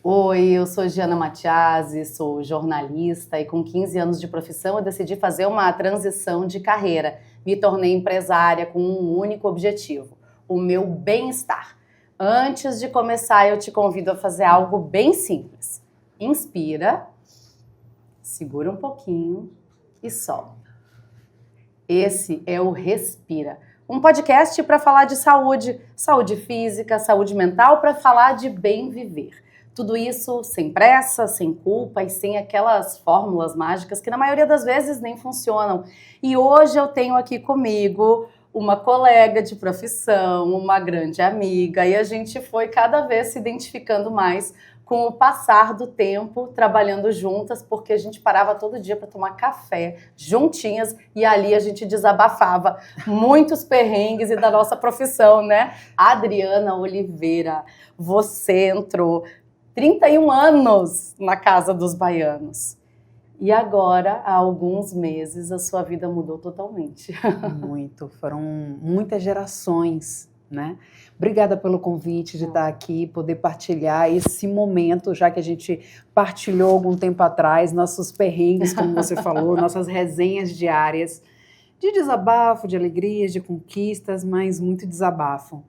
Oi, eu sou Giana Matiasi, sou jornalista e com 15 anos de profissão eu decidi fazer uma transição de carreira. Me tornei empresária com um único objetivo, o meu bem-estar. Antes de começar, eu te convido a fazer algo bem simples. Inspira, segura um pouquinho e solta. Esse é o Respira, um podcast para falar de saúde, saúde física, saúde mental, para falar de bem viver. Tudo isso sem pressa, sem culpa e sem aquelas fórmulas mágicas que na maioria das vezes nem funcionam. E hoje eu tenho aqui comigo uma colega de profissão, uma grande amiga, e a gente foi cada vez se identificando mais com o passar do tempo, trabalhando juntas, porque a gente parava todo dia para tomar café juntinhas e ali a gente desabafava muitos perrengues e da nossa profissão, né? Adriana Oliveira, você entrou 31 anos na casa dos baianos. E agora, há alguns meses, a sua vida mudou totalmente. Muito, foram muitas gerações, né? Obrigada pelo convite de estar aqui, poder partilhar esse momento, já que a gente partilhou algum tempo atrás, nossos perrengues, como você falou, nossas resenhas diárias, de desabafo, de alegrias, de conquistas, mas muito desabafo.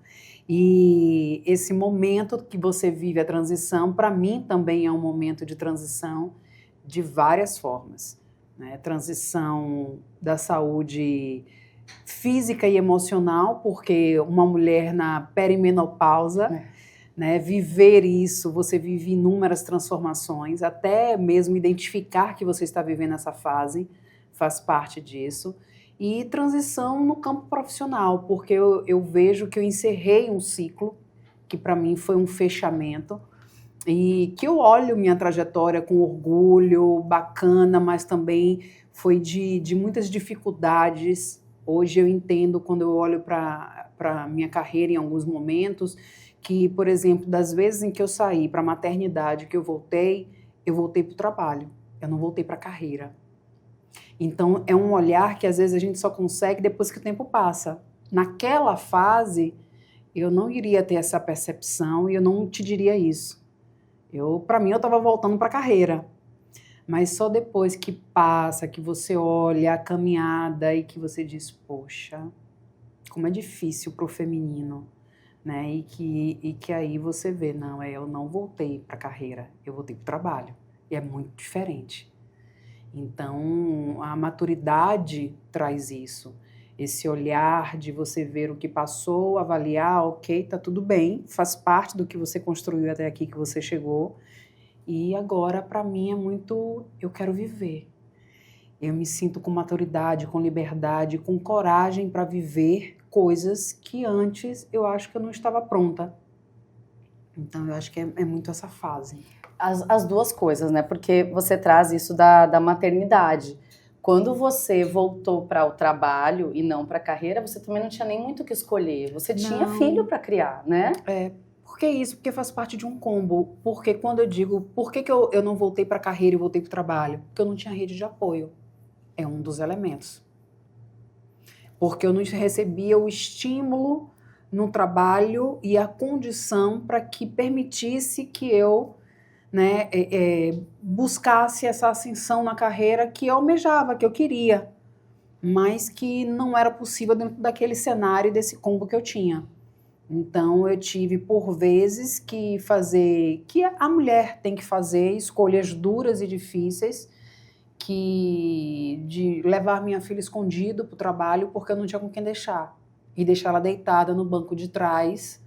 E esse momento que você vive a transição, para mim também é um momento de transição de várias formas, né? Transição da saúde física e emocional, porque uma mulher na perimenopausa, né, viver isso, você vive inúmeras transformações, até mesmo identificar que você está vivendo essa fase, faz parte disso. E transição no campo profissional, porque eu vejo que eu encerrei um ciclo, que para mim foi um fechamento, e que eu olho minha trajetória com orgulho, bacana, mas também foi de muitas dificuldades. Hoje eu entendo, quando eu olho para a minha carreira em alguns momentos, que, por exemplo, das vezes em que eu saí para a maternidade, que eu voltei para o trabalho, eu não voltei para a carreira. Então, é um olhar que às vezes a gente só consegue depois que o tempo passa. Naquela fase, eu não iria ter essa percepção e eu não te diria isso. Para mim, eu estava voltando para a carreira. Mas só depois que passa, que você olha a caminhada e que você diz, poxa, como é difícil para o feminino, né? E que aí você vê, não, eu não voltei para a carreira, eu voltei para o trabalho. E é muito diferente. Então, a maturidade traz isso. Esse olhar de você ver o que passou, avaliar, ok, tá tudo bem, faz parte do que você construiu até aqui, que você chegou. E agora, para mim, é muito, eu quero viver. Eu me sinto com maturidade, com liberdade, com coragem para viver coisas que antes eu acho que eu não estava pronta. Então, eu acho que é muito essa fase. As duas coisas, né? Porque você traz isso da maternidade. Quando você voltou para o trabalho e não para a carreira, você também não tinha nem muito o que escolher. Você tinha filho para criar, né? Por que isso? Porque faz parte de um combo. Porque quando eu digo, por que eu não voltei para a carreira e voltei para o trabalho? Porque eu não tinha rede de apoio. É um dos elementos. Porque eu não recebia o estímulo no trabalho e a condição para que permitisse que eu, né, buscasse essa ascensão na carreira que eu almejava, que eu queria, mas que não era possível dentro daquele cenário, desse combo que eu tinha. Então, eu tive, por vezes, que fazer, que a mulher tem que fazer, escolhas duras e difíceis, de levar minha filha escondido para o trabalho, porque eu não tinha com quem deixar. E deixar ela deitada no banco de trás,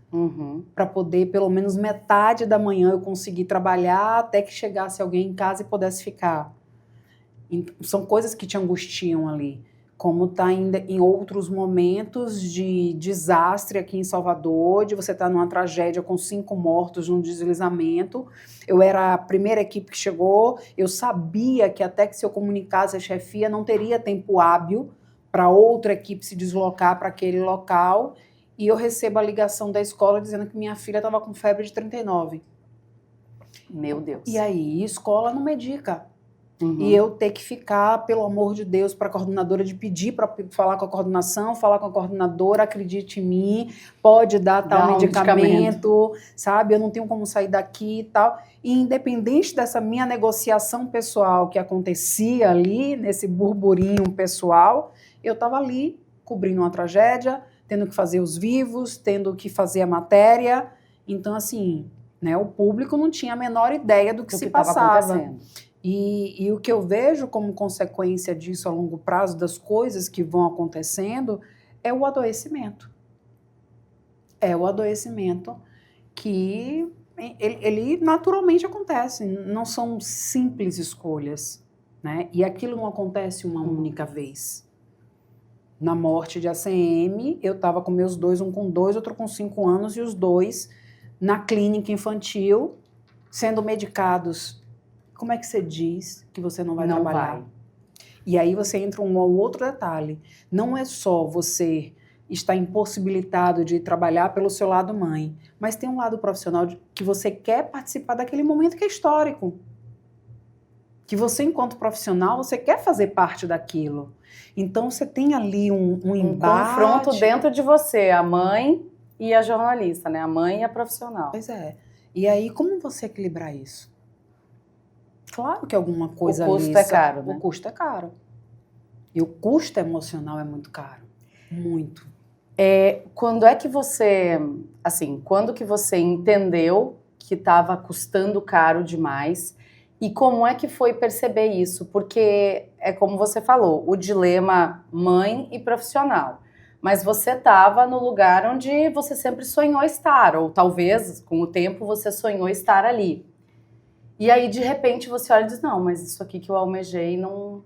para poder, pelo menos metade da manhã, eu conseguir trabalhar até que chegasse alguém em casa e pudesse ficar. São coisas que te angustiam ali. Como está ainda em outros momentos de desastre aqui em Salvador, de você estar numa tragédia com 5 mortos num deslizamento. Eu era a primeira equipe que chegou, eu sabia que até que se eu comunicasse a chefia não teria tempo hábil para outra equipe se deslocar para aquele local, e eu recebo a ligação da escola dizendo que minha filha estava com febre de 39. Meu Deus. E aí, escola não medica. E eu ter que ficar, pelo amor de Deus, para a coordenadora, de pedir para falar com a coordenação, falar com a coordenadora, acredite em mim, pode dar tal medicamento, sabe? Eu não tenho como sair daqui e tal. E independente dessa minha negociação pessoal que acontecia ali, nesse burburinho pessoal, eu estava ali cobrindo uma tragédia, tendo que fazer os vivos, tendo que fazer a matéria. Então, assim, né, o público não tinha a menor ideia do que se passava. E o que eu vejo como consequência disso a longo prazo, das coisas que vão acontecendo, é o adoecimento. É o adoecimento que ele naturalmente acontece, não são simples escolhas, né? E aquilo não acontece uma única vez. Na morte de ACM, eu estava com meus dois, um com 2, outro com 5 anos, e os dois na clínica infantil, sendo medicados. Como é que você diz que você não vai trabalhar? Vai. E aí você entra um outro detalhe. Não é só você estar impossibilitado de trabalhar pelo seu lado mãe, mas tem um lado profissional que você quer participar daquele momento que é histórico. Que você, enquanto profissional, você quer fazer parte daquilo. Então você tem ali um embate. Confronto dentro de você, a mãe e a jornalista, né? A mãe e a profissional. Pois é. E aí, como você equilibrar isso? Claro que alguma coisa ali... O custo é caro, né? O custo é caro. E o custo emocional é muito caro. Muito. Quando é que você... Assim, quando que você entendeu que estava custando caro demais? E como é que foi perceber isso? Porque é como você falou, o dilema mãe e profissional. Mas você estava no lugar onde você sempre sonhou estar, ou talvez, com o tempo, você sonhou estar ali. E aí, de repente, você olha e diz, não, mas isso aqui que eu almejei não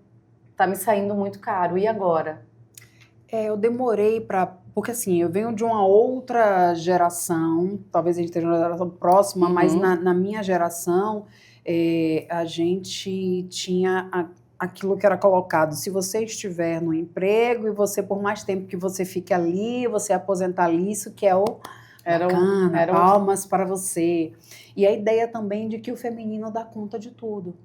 tá me saindo muito caro. E agora? Eu demorei para... Porque assim, eu venho de uma outra geração, talvez a gente esteja uma geração próxima, mas na minha geração, a gente tinha aquilo que era colocado. Se você estiver no emprego e você, por mais tempo que você fique ali, você aposentar ali, isso que é o... Bacana, palmas para você. E a ideia também de que o feminino dá conta de tudo.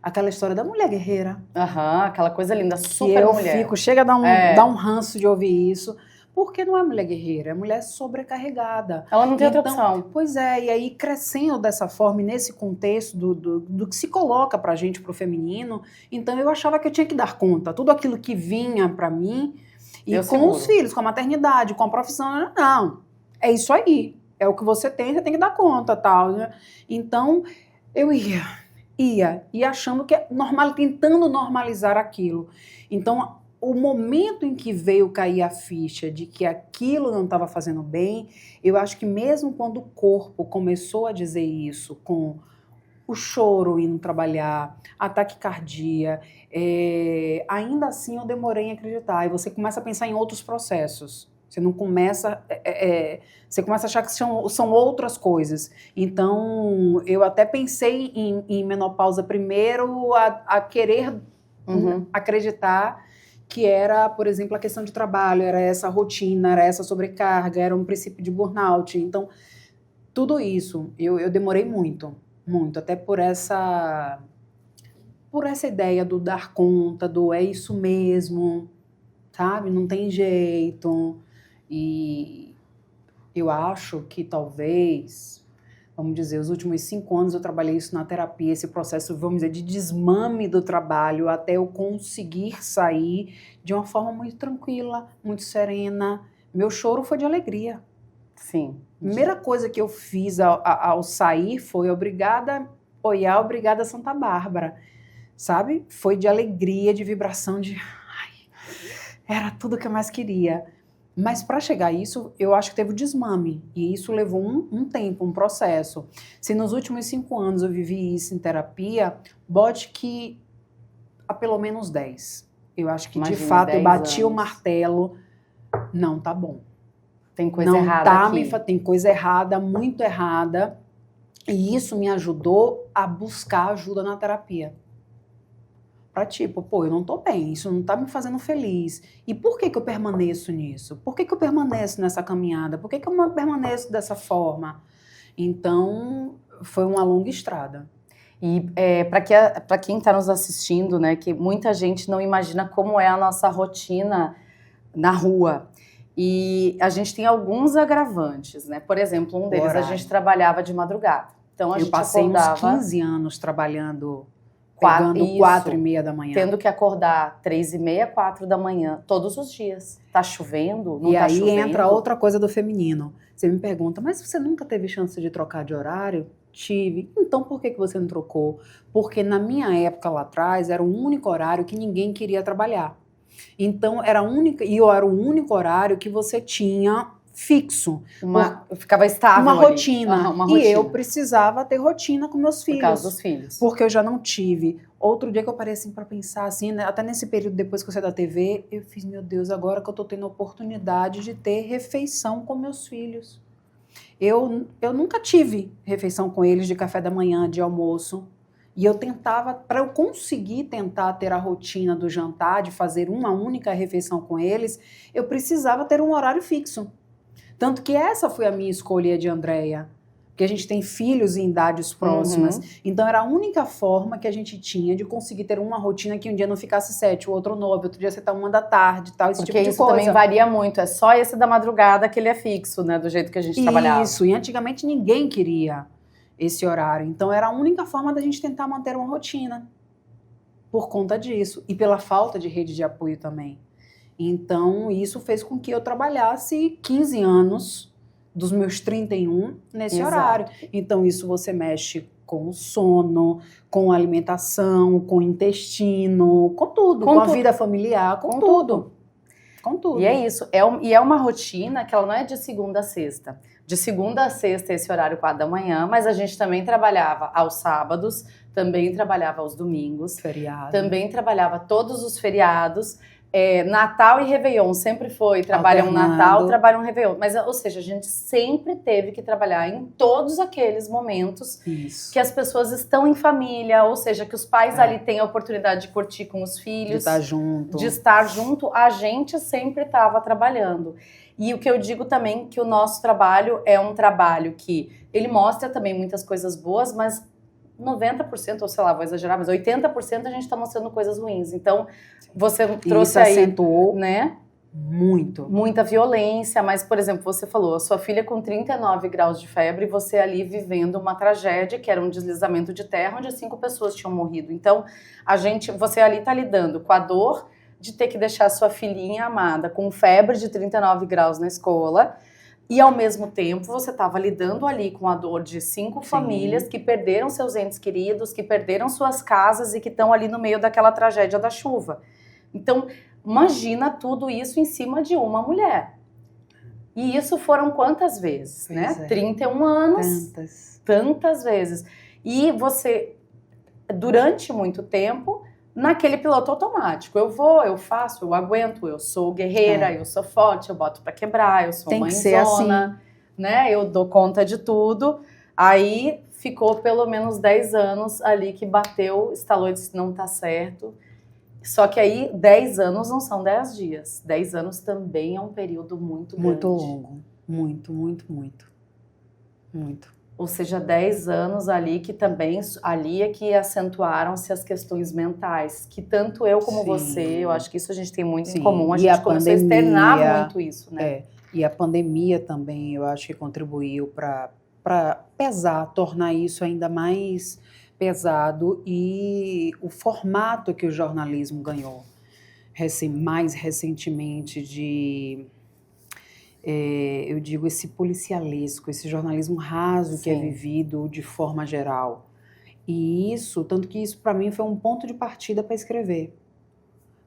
Aquela história da mulher guerreira. Aquela coisa linda, super mulher. Chega a dar um ranço de ouvir isso, porque não é mulher guerreira, é mulher sobrecarregada. Ela não tem outra opção. Pois é, e aí crescendo dessa forma, e nesse contexto do que se coloca pra gente, pro feminino, então eu achava que eu tinha que dar conta. Tudo aquilo que vinha pra mim, e com os filhos, com a maternidade, com a profissão, não. É isso aí, é o que você tem que dar conta, tal, né? Então, eu ia achando que tentando normalizar aquilo. Então, o momento em que veio cair a ficha de que aquilo não estava fazendo bem, eu acho que mesmo quando o corpo começou a dizer isso, com o choro indo trabalhar, a taquicardia, ainda assim eu demorei em acreditar. E você começa a pensar em outros processos. Você não começa... você começa a achar que são outras coisas. Então, eu até pensei em menopausa primeiro, a querer acreditar que era, por exemplo, a questão de trabalho, era essa rotina, era essa sobrecarga, era um princípio de burnout. Então, tudo isso, eu demorei muito, até por essa ideia do dar conta, do é isso mesmo, sabe? Não tem jeito. E eu acho que talvez, vamos dizer, os últimos 5 anos eu trabalhei isso na terapia, esse processo, vamos dizer, de desmame do trabalho, até eu conseguir sair de uma forma muito tranquila, muito serena. Meu choro foi de alegria. Sim. Primeira coisa que eu fiz ao sair foi obrigada Santa Bárbara, sabe? Foi de alegria, de vibração, era tudo que eu mais queria. Mas para chegar a isso, eu acho que teve o desmame. E isso levou um tempo, um processo. Se nos últimos 5 anos eu vivi isso em terapia, bote que há pelo menos 10. Eu acho que, de fato, eu bati o martelo. Não, tá bom. Tem coisa errada aqui. Tem coisa errada, muito errada. E isso me ajudou a buscar ajuda na terapia. Tipo, eu não tô bem, isso não tá me fazendo feliz. E por que eu permaneço nisso? Por que eu permaneço nessa caminhada? Por que eu permaneço dessa forma? Então, foi uma longa estrada. E para quem está nos assistindo, né, que muita gente não imagina como é a nossa rotina na rua. E a gente tem alguns agravantes, né? Por exemplo, um deles, a gente trabalhava de madrugada. Então a gente passei acordava uns 15 anos trabalhando, pegando 4h30 da manhã. Tendo que acordar 3h30, 4 da manhã, todos os dias. Tá chovendo, não e tá chovendo. E aí entra outra coisa do feminino. Você me pergunta, mas você nunca teve chance de trocar de horário? Tive. Então por que você não trocou? Porque na minha época lá atrás era o único horário que ninguém queria trabalhar. Então era o único horário que você tinha fixo. Ficava estável uma rotina. Uma rotina. E eu precisava ter rotina com meus filhos. Por causa dos filhos. Porque eu já não tive. Outro dia que eu parei assim para pensar assim, né, até nesse período depois que eu saí da TV, eu fiz, meu Deus, agora que eu tô tendo a oportunidade de ter refeição com meus filhos. Eu nunca tive refeição com eles de café da manhã, de almoço. E eu tentava, para eu conseguir tentar ter a rotina do jantar, de fazer uma única refeição com eles, eu precisava ter um horário fixo. Tanto que essa foi a minha escolha de Andréia. Porque a gente tem filhos em idades próximas. Então era a única forma que a gente tinha de conseguir ter uma rotina que um dia não ficasse 7, o outro 9, outro dia você tá 1 da tarde, tal, esse tipo de coisa. Porque isso também varia muito. É só esse da madrugada que ele é fixo, né? Do jeito que a gente trabalhava. Isso, e antigamente ninguém queria esse horário. Então era a única forma da gente tentar manter uma rotina. Por conta disso. E pela falta de rede de apoio também. Então isso fez com que eu trabalhasse 15 anos dos meus 31 nesse horário. Então isso você mexe com o sono, com a alimentação, com o intestino, com tudo. Com a vida familiar, com tudo. Com tudo. E é isso. É uma rotina que ela não é de segunda a sexta. De segunda a sexta, esse horário 4 da manhã, mas a gente também trabalhava aos sábados, também trabalhava aos domingos. Feriado. Também trabalhava todos os feriados. Natal e Réveillon sempre foi, trabalham Natal, trabalham Réveillon. Mas, ou seja, a gente sempre teve que trabalhar em todos aqueles momentos que as pessoas estão em família, ou seja, que os pais ali têm a oportunidade de curtir com os filhos. De estar junto. A gente sempre estava trabalhando. E o que eu digo também que o nosso trabalho é um trabalho que ele mostra também muitas coisas boas, mas 90%, ou sei lá, vou exagerar, mas 80% a gente está mostrando coisas ruins. Então, você trouxe aí, acentuou, né? Muita violência, mas, por exemplo, você falou, a sua filha com 39 graus de febre, você ali vivendo uma tragédia, que era um deslizamento de terra, onde 5 pessoas tinham morrido. Então, você ali está lidando com a dor de ter que deixar a sua filhinha amada com febre de 39 graus na escola, e ao mesmo tempo você estava lidando ali com a dor de 5 famílias que perderam seus entes queridos, que perderam suas casas e que estão ali no meio daquela tragédia da chuva. Então, imagina tudo isso em cima de uma mulher. E isso foram quantas vezes, né? 31 anos. Tantas vezes. E você, durante muito tempo, naquele piloto automático. Eu vou, eu faço, eu aguento, eu sou guerreira, eu sou forte, eu boto pra quebrar, eu sou mãezona, ser assim, né? Eu dou conta de tudo. Aí ficou pelo menos 10 anos ali que bateu, estalou e disse, não tá certo. Só que aí 10 anos não são 10 dias. 10 anos também é um período muito grande. Muito longo. Muito. Ou seja, 10 anos ali que também, ali é que acentuaram-se as questões mentais, que tanto eu como você, eu acho que isso a gente tem muito em comum, a gente começou a externar muito isso, né? E a pandemia também, eu acho que contribuiu para tornar isso ainda mais pesado, e o formato que o jornalismo ganhou mais recentemente eu digo, esse policialesco, esse jornalismo raso que é vivido de forma geral. E isso, tanto que isso para mim foi um ponto de partida para escrever.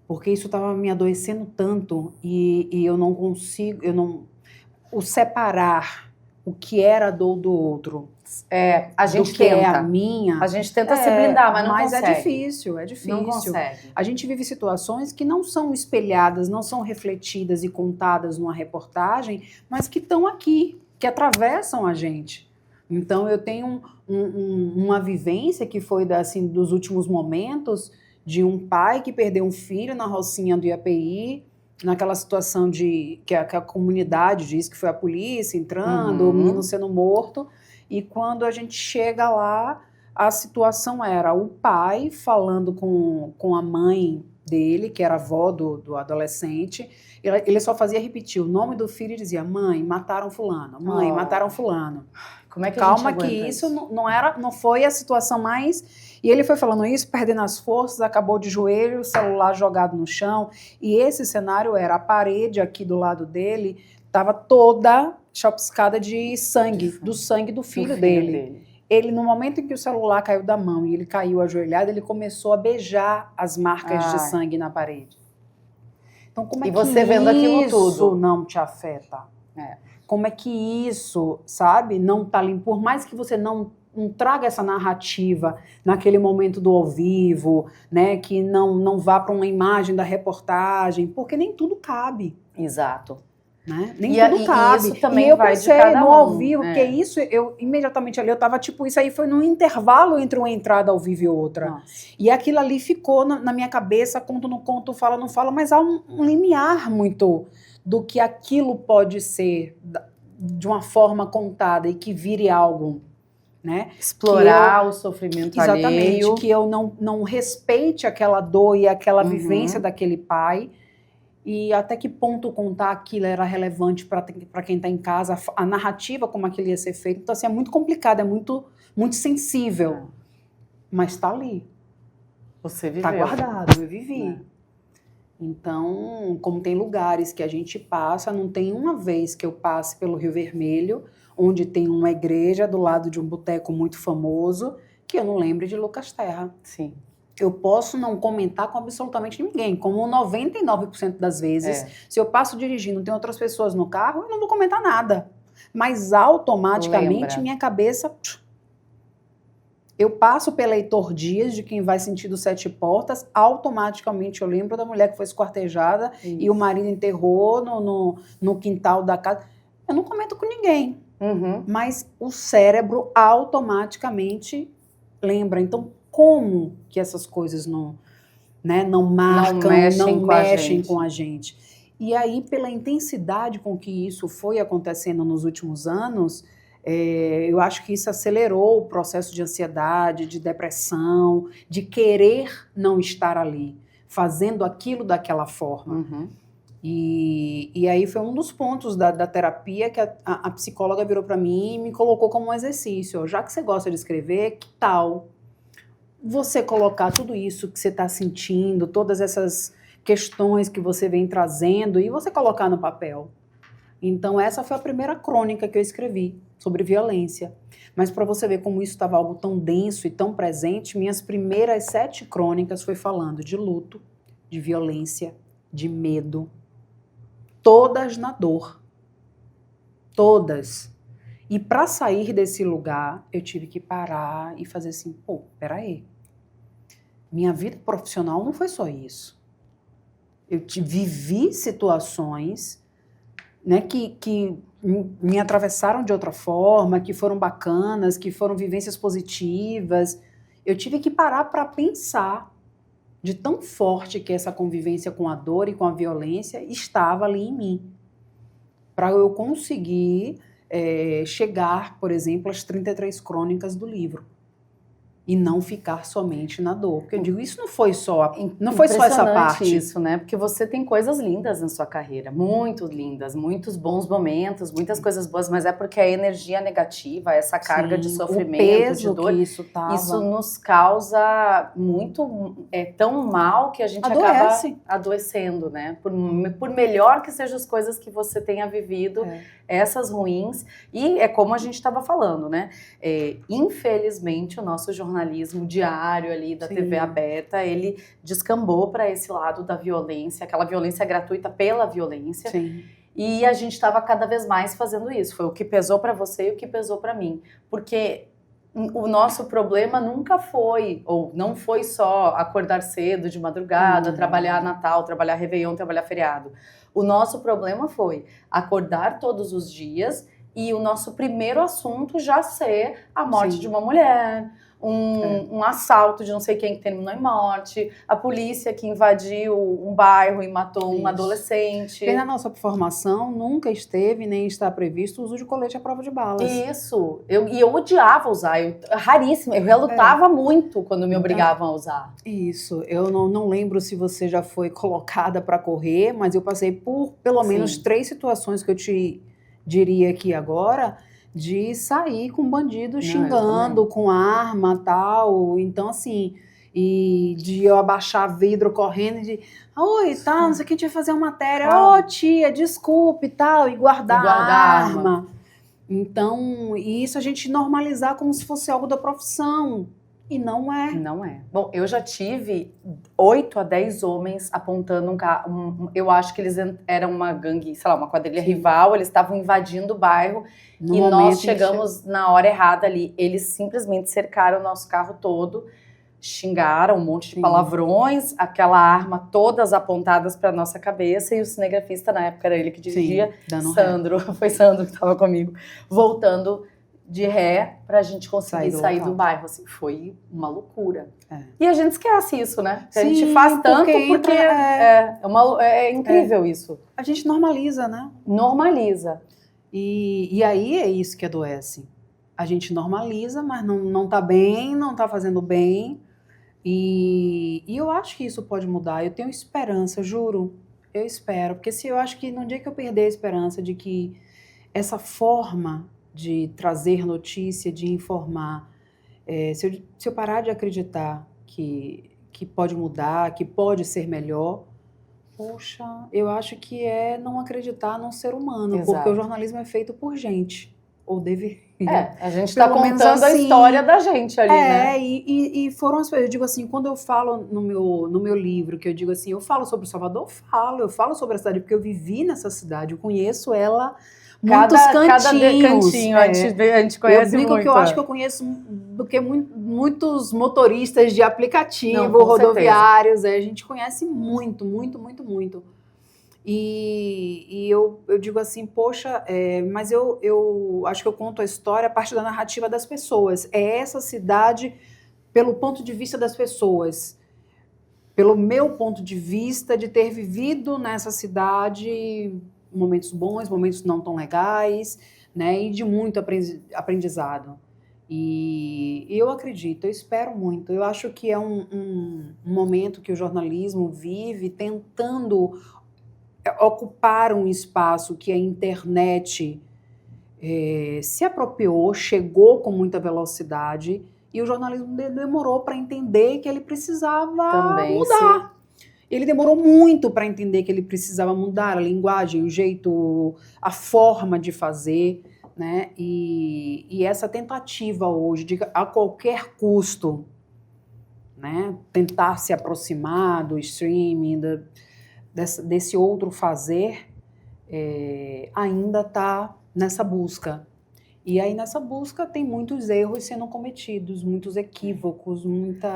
Porque isso estava me adoecendo tanto e eu não consigo, o separar o que era a dor do outro. A gente tenta. A gente tenta se blindar, mas não consegue. Mas é difícil. Não consegue. A gente vive situações que não são espelhadas, não são refletidas e contadas numa reportagem, mas que estão aqui, que atravessam a gente. Então eu tenho uma vivência que foi dos últimos momentos de um pai que perdeu um filho na Rocinha do IAPI, naquela situação que a comunidade diz que foi a polícia entrando, o menino sendo morto. E quando a gente chega lá, a situação era o pai falando com a mãe dele, que era avó do adolescente. Ele só fazia repetir o nome do filho e dizia: mãe, mataram fulano, mãe, mataram fulano. Como é que Calma, a gente que isso não foi a situação mais... E ele foi falando isso, perdendo as forças, acabou de joelho, o celular jogado no chão. E esse cenário era a parede aqui do lado dele, estava toda chapiscada de sangue, do sangue do filho dele. Ele, no momento em que o celular caiu da mão e ele caiu ajoelhado, ele começou a beijar as marcas de sangue na parede. Então, como é que você vendo aquilo tudo não te afeta? Como é que isso, sabe, não tá limpo? Por mais que você não traga essa narrativa naquele momento do ao vivo, né, que não vá para uma imagem da reportagem, porque nem tudo cabe. Exato. Né? Nem tudo cabe. Isso também eu vai pensei de cada no um. ao vivo, porque isso, eu imediatamente ali, eu tava tipo, isso aí foi num intervalo entre uma entrada ao vivo e outra. Nossa. E aquilo ali ficou na minha cabeça, conto, não conto, fala, não fala, mas há um limiar muito do que aquilo pode ser de uma forma contada e que vire algo, né? Explorar o sofrimento exatamente, alheio. Que eu não respeite aquela dor e aquela vivência daquele pai. E até que ponto contar aquilo era relevante para quem está em casa, a narrativa como aquilo ia ser feito. Então, assim, é muito complicado, é muito, muito sensível. Mas está ali. Você viveu. Está guardado, eu vivi. Então, como tem lugares que a gente passa, não tem uma vez que eu passe pelo Rio Vermelho, onde tem uma igreja do lado de um boteco muito famoso, que eu não lembre de Lucas Terra. Sim. Eu posso não comentar com absolutamente ninguém, como 99% das vezes. Se eu passo dirigindo, tem outras pessoas no carro, eu não vou comentar nada. Mas automaticamente minha cabeça... Eu passo pela Heitor Dias, de quem vai sentido Sete Portas, automaticamente eu lembro da mulher que foi esquartejada e o marido enterrou no quintal da casa. Eu não comento com ninguém, mas o cérebro automaticamente lembra. Então, como que essas coisas não marcam, não mexem com a gente? E aí, pela intensidade com que isso foi acontecendo nos últimos anos, eu acho que isso acelerou o processo de ansiedade, de depressão, de querer não estar ali, fazendo aquilo daquela forma. E aí foi um dos pontos da terapia que a psicóloga virou para mim e me colocou como um exercício. Já que você gosta de escrever, que tal você colocar tudo isso que você está sentindo, todas essas questões que você vem trazendo, e você colocar no papel? Então essa foi a primeira crônica que eu escrevi sobre violência. Mas para você ver como isso estava algo tão denso e tão presente, minhas primeiras 7 crônicas foi falando de luto, de violência, de medo, todas na dor. Todas. E para sair desse lugar, eu tive que parar e fazer assim, peraí. Minha vida profissional não foi só isso. Eu vivi situações, né, que me atravessaram de outra forma, que foram bacanas, que foram vivências positivas. Eu tive que parar para pensar de tão forte que essa convivência com a dor e com a violência estava ali em mim. Para eu conseguir chegar, por exemplo, às 33 crônicas do livro. E não ficar somente na dor. Porque eu digo, isso não foi só essa parte. Isso, né? Porque você tem coisas lindas na sua carreira, muito lindas, muitos bons momentos, muitas coisas boas, mas é porque a energia negativa, essa carga de sofrimento, o peso de dor, que isso nos causa muito, tão mal que a gente adoece. Acaba adoecendo, né? Por melhor que sejam as coisas que você tenha vivido, essas ruins, e é como a gente estava falando, né? Infelizmente, o nosso jornalismo diário ali da TV aberta, ele descambou para esse lado da violência, aquela violência gratuita pela violência. Sim. E a gente estava cada vez mais fazendo isso. Foi o que pesou para você e o que pesou para mim. Porque o nosso problema nunca foi, ou não foi só acordar cedo, de madrugada, trabalhar Natal, trabalhar Réveillon, trabalhar feriado. O nosso problema foi acordar todos os dias e o nosso primeiro assunto já ser a morte de uma mulher, um assalto de não sei quem que terminou em morte, a polícia que invadiu um bairro e matou um adolescente. Porque na nossa formação nunca esteve nem está previsto o uso de colete à prova de balas. Isso. Eu odiava usar, raríssimo. Eu relutava muito quando me obrigavam a usar. Isso. Eu não lembro se você já foi colocada para correr, mas eu passei por pelo menos 3 situações que eu te diria aqui agora, de sair com bandido xingando, com arma e tal. Então, assim, e de eu abaixar vidro correndo e de, oi, tá, não sei o que, a gente vai fazer uma matéria, tia, desculpe e tal, e guardar a arma. Então, e isso a gente normalizar como se fosse algo da profissão. E não é. Não é. Bom, eu já tive 8 a 10 homens apontando um carro. Eu acho que eles eram uma gangue, sei lá, uma quadrilha rival. Eles estavam invadindo o bairro e nós chegamos na hora errada ali. Eles simplesmente cercaram o nosso carro todo, xingaram um monte de palavrões, aquela arma todas apontadas para nossa cabeça. E o cinegrafista, na época, era ele que dirigia, Sandro, foi Sandro que estava comigo, voltando de ré pra gente conseguir sair do bairro, assim, foi uma loucura. E a gente esquece isso, né? A gente faz tanto porque é incrível isso. A gente normaliza, né? Normaliza. E aí é isso que adoece. A gente normaliza, mas não tá bem, não tá fazendo bem. E eu acho que isso pode mudar. Eu tenho esperança, juro. Eu espero. Porque se eu acho que no dia que eu perder a esperança de que essa forma de trazer notícia, de informar. Se eu parar de acreditar que pode mudar, que pode ser melhor, poxa, eu acho que é não acreditar num ser humano. Exato. Porque o jornalismo é feito por gente, ou deveria. A gente está contando assim, a história da gente ali, né? E foram as coisas, eu digo assim, quando eu falo no meu livro, que eu digo assim, eu falo sobre Salvador, eu falo sobre a cidade, porque eu vivi nessa cidade, eu conheço ela. Cada cantinho a gente conhece muito. Eu brinco que eu acho que eu conheço do que muitos motoristas de aplicativo, rodoviários. A gente conhece muito. E eu digo assim, poxa, mas eu acho que eu conto a história a partir da narrativa das pessoas. É essa cidade pelo ponto de vista das pessoas. Pelo meu ponto de vista de ter vivido nessa cidade momentos bons, momentos não tão legais, né, e de muito aprendizado. E eu acredito, eu espero muito. Eu acho que é um momento que o jornalismo vive tentando ocupar um espaço que a internet se apropriou, chegou com muita velocidade, e o jornalismo demorou para entender que ele precisava mudar. Sim. Ele demorou muito para entender que ele precisava mudar a linguagem, o jeito, a forma de fazer, né? E essa tentativa hoje de, a qualquer custo, né, tentar se aproximar do streaming, desse outro fazer, ainda está nessa busca. E aí, nessa busca, tem muitos erros sendo cometidos, muitos equívocos,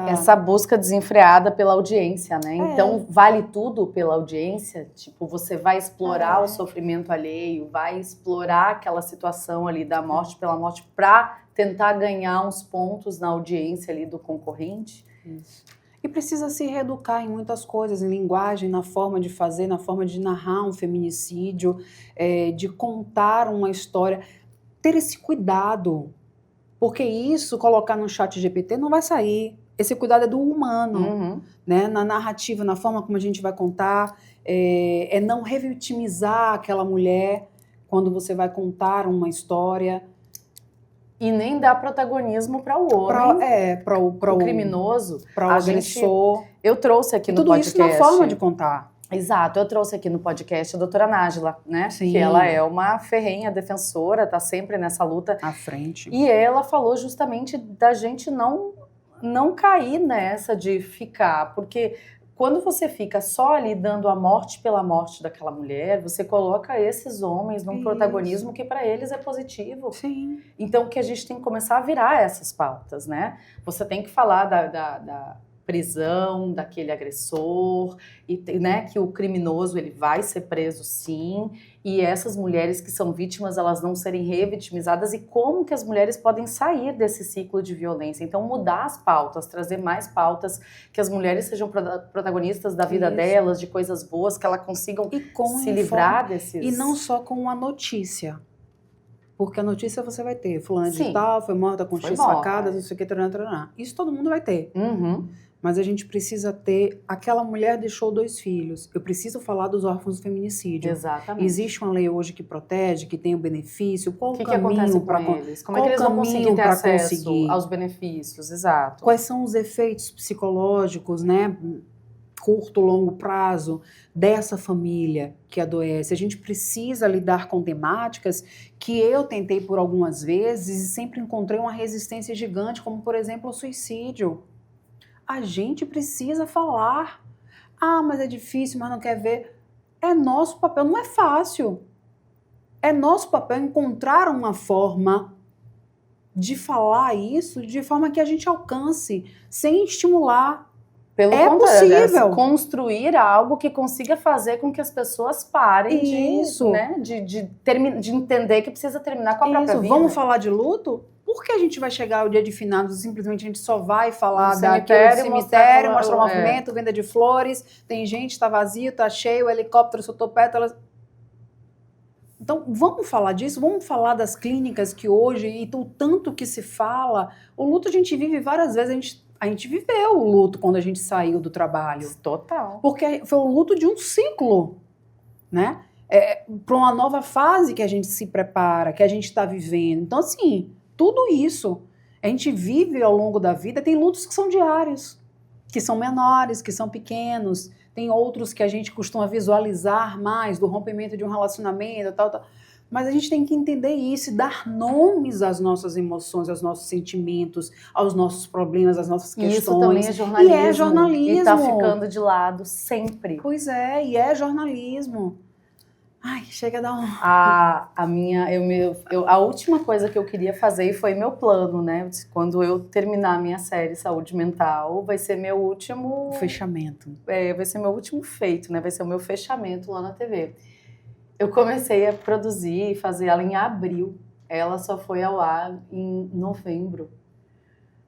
Essa busca desenfreada pela audiência, né? Então, vale tudo pela audiência? Tipo, você vai explorar o sofrimento alheio, vai explorar aquela situação ali da morte pela morte para tentar ganhar uns pontos na audiência ali do concorrente? Isso. E precisa se reeducar em muitas coisas, em linguagem, na forma de fazer, na forma de narrar um feminicídio, de contar uma história. Ter esse cuidado, porque isso, colocar no chat GPT não vai sair. Esse cuidado é do humano, né? Na narrativa, na forma como a gente vai contar, não revitimizar aquela mulher quando você vai contar uma história. E nem dar protagonismo para o homem, para o criminoso, para o agressor. Eu trouxe aqui no podcast. Tudo isso na forma de contar. Exato, eu trouxe aqui no podcast a doutora Nájila, né? Sim. Que ela é uma ferrenha defensora, tá sempre nessa luta. À frente. E ela falou justamente da gente não cair nessa de ficar, porque quando você fica só ali dando a morte pela morte daquela mulher, você coloca esses homens num protagonismo que para eles é positivo. Sim. Então, que a gente tem que começar a virar essas pautas, né? Você tem que falar prisão daquele agressor, e, né, que o criminoso ele vai ser preso sim, e essas mulheres que são vítimas, elas não serem revitimizadas, e como que as mulheres podem sair desse ciclo de violência. Então, mudar as pautas, trazer mais pautas, que as mulheres sejam protagonistas da vida delas, de coisas boas, que elas consigam se livrar desses... E não só com a notícia. Porque a notícia você vai ter, fulano de tal, foi morta com X facadas, não sei o que, tarará. Isso todo mundo vai ter. Mas a gente precisa ter... Aquela mulher deixou 2 filhos. Eu preciso falar dos órfãos do feminicídio. Exatamente. Existe uma lei hoje que protege, que tem o benefício. Qual o que caminho acontece com eles? Como é que eles vão conseguir ter acesso aos benefícios? Exato. Quais são os efeitos psicológicos, né? Curto, longo prazo dessa família que adoece. A gente precisa lidar com temáticas que eu tentei por algumas vezes e sempre encontrei uma resistência gigante, como por exemplo o suicídio. A gente precisa falar. Ah, mas é difícil, mas não quer ver. É nosso papel, não é fácil. É nosso papel encontrar uma forma de falar isso de forma que a gente alcance, sem estimular. Pelo contrário, possível construir algo que consiga fazer com que as pessoas parem de entender que precisa terminar com a própria vida. Vamos falar de luto? Por que a gente vai chegar ao dia de finados e simplesmente a gente só vai falar daquele cemitério, mostrar o movimento, venda de flores, tem gente, tá vazio, tá cheio, o helicóptero soltou pétalas. Então, vamos falar disso, vamos falar das clínicas que hoje, e o tanto que se fala, o luto a gente vive várias vezes, a gente viveu o luto quando a gente saiu do trabalho. Total. Porque foi o luto de um ciclo, né? Para uma nova fase que a gente se prepara, que a gente está vivendo. Então, assim, tudo isso a gente vive ao longo da vida. Tem lutos que são diários, que são menores, que são pequenos. Tem outros que a gente costuma visualizar mais, do rompimento de um relacionamento, tal. Mas a gente tem que entender isso e dar nomes às nossas emoções, aos nossos sentimentos, aos nossos problemas, às nossas questões. Isso também é jornalismo. E é jornalismo. E tá ficando de lado sempre. Pois é, e é jornalismo. Ai, chega a dar um... A última coisa que eu queria fazer, e foi meu plano, né? Quando eu terminar a minha série Saúde Mental, vai ser meu último... Fechamento. Vai ser meu último feito, né? Vai ser o meu fechamento lá na TV. Eu comecei a produzir e fazer ela em abril. Ela só foi ao ar em novembro.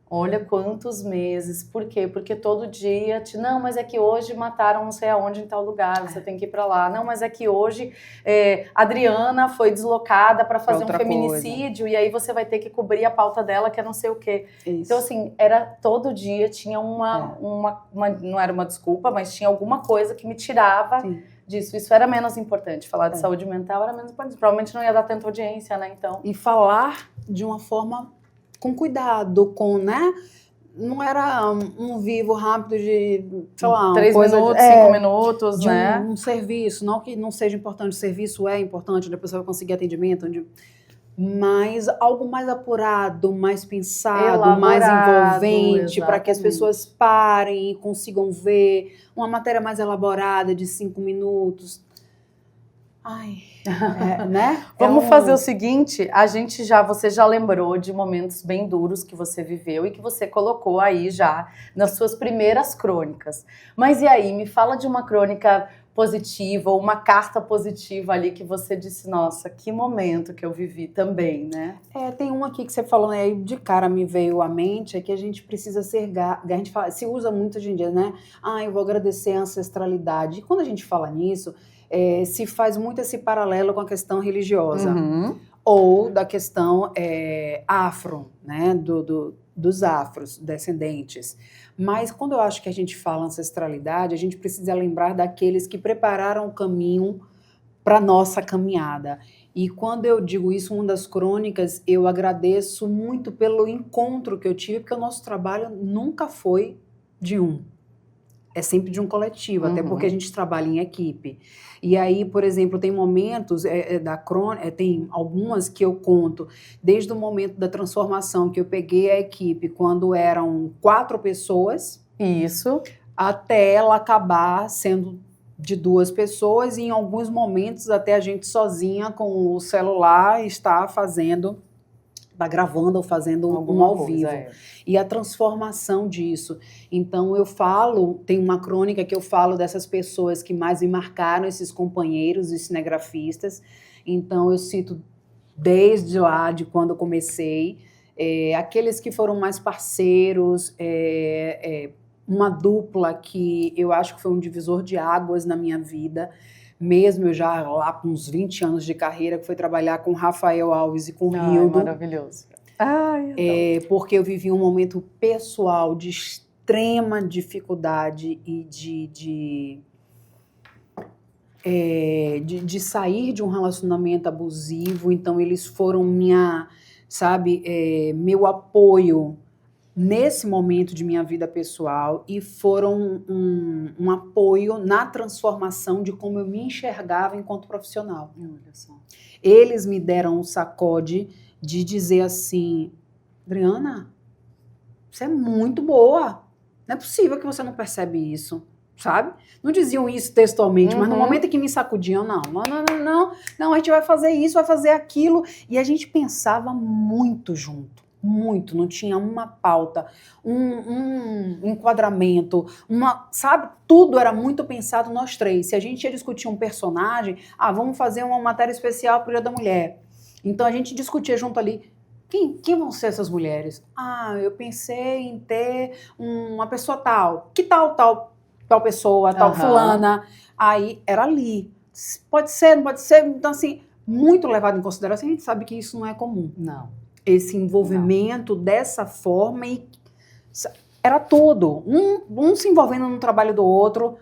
Olha quantos meses. Por quê? Porque todo dia... Não, mas é que hoje mataram não sei aonde em tal lugar, você tem que ir pra lá. Não, mas é que hoje Adriana foi deslocada para fazer um feminicídio e aí você vai ter que cobrir a pauta dela, que é não sei o quê. Isso. Então, assim, era todo dia, tinha não era uma desculpa, mas tinha alguma coisa que me tirava... Sim. Disso. Isso era menos importante. Falar de saúde mental era menos importante. Provavelmente não ia dar tanta audiência, né? Então... E falar de uma forma com cuidado, né? Não era um vivo rápido de, sei lá... 3 minutos, 5 minutos, né? Um serviço. Não que não seja importante. O serviço é importante, onde a pessoa vai conseguir atendimento, mas algo mais apurado, mais pensado, mais envolvente, para que as pessoas parem e consigam ver, uma matéria mais elaborada de 5 minutos. Ai, né? Vamos fazer o seguinte, você já lembrou de momentos bem duros que você viveu e que você colocou aí já nas suas primeiras crônicas. Mas e aí, me fala de uma crônica positiva, ou uma carta positiva ali que você disse, nossa, que momento que eu vivi também, né? Tem um aqui que você falou, né, de cara me veio à mente, é que a gente precisa ser a gente fala, se usa muito hoje em dia, né? Eu vou agradecer a ancestralidade. E quando a gente fala nisso, se faz muito esse paralelo com a questão religiosa. Ou da questão afro, né, dos afros, descendentes. Mas quando eu acho que a gente fala ancestralidade, a gente precisa lembrar daqueles que prepararam o caminho para a nossa caminhada. E quando eu digo isso, uma das crônicas, eu agradeço muito pelo encontro que eu tive, porque o nosso trabalho nunca foi de um. É sempre de um coletivo, até porque a gente trabalha em equipe. E aí, por exemplo, tem momentos da crônica, tem algumas que eu conto, desde o momento da transformação, que eu peguei a equipe quando eram 4 pessoas. Isso. Até ela acabar sendo de 2 pessoas e em alguns momentos até a gente sozinha com o celular está fazendo tá gravando ou fazendo um ao vivo. E a transformação disso. Então eu falo, tem uma crônica que eu falo dessas pessoas que mais me marcaram, esses companheiros, os cinegrafistas. Então eu cito desde lá, de quando eu comecei, aqueles que foram mais parceiros, uma dupla que eu acho que foi um divisor de águas na minha vida, mesmo eu já lá com uns 20 anos de carreira, que foi trabalhar com Rafael Alves e com Rildo. Maravilhoso. Porque eu vivi um momento pessoal de extrema dificuldade e de sair de um relacionamento abusivo. Então eles foram meu apoio nesse momento de minha vida pessoal e foram um apoio na transformação de como eu me enxergava enquanto profissional. Olha só. Eles me deram um sacode de dizer assim, Adriana, você é muito boa, não é possível que você não percebe isso, sabe? Não diziam isso textualmente, mas no momento em que me sacudiam, não, a gente vai fazer isso, vai fazer aquilo, e a gente pensava muito junto. Muito, não tinha uma pauta, um enquadramento, sabe? Tudo era muito pensado nós três. Se a gente ia discutir um personagem, vamos fazer uma matéria especial para o Dia da Mulher. Então a gente discutia junto ali, quem vão ser essas mulheres? Eu pensei em ter uma pessoa tal. Que tal pessoa, tal fulana? Aí era ali. Pode ser, não pode ser. Então assim, muito levado em consideração, a gente sabe que isso não é comum. Não. Esse envolvimento dessa forma e era tudo. Um se envolvendo no trabalho do outro.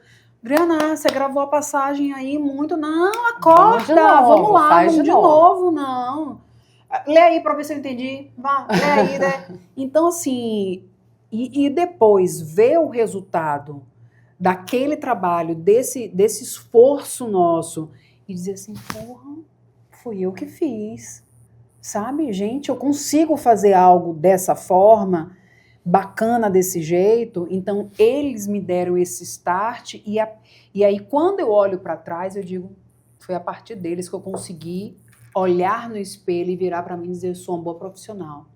Adriana, você gravou a passagem aí muito. Não, acorda, vamos lá, vamos de novo, não. Lê aí pra ver se eu entendi. Vá, lê aí, né? Então, assim, e depois ver o resultado daquele trabalho, desse esforço nosso, e dizer assim, porra, fui eu que fiz. Sabe, gente, eu consigo fazer algo dessa forma, bacana desse jeito. Então, eles me deram esse start. E aí, quando eu olho para trás, eu digo, foi a partir deles que eu consegui olhar no espelho e virar para mim e dizer, eu sou uma boa profissional.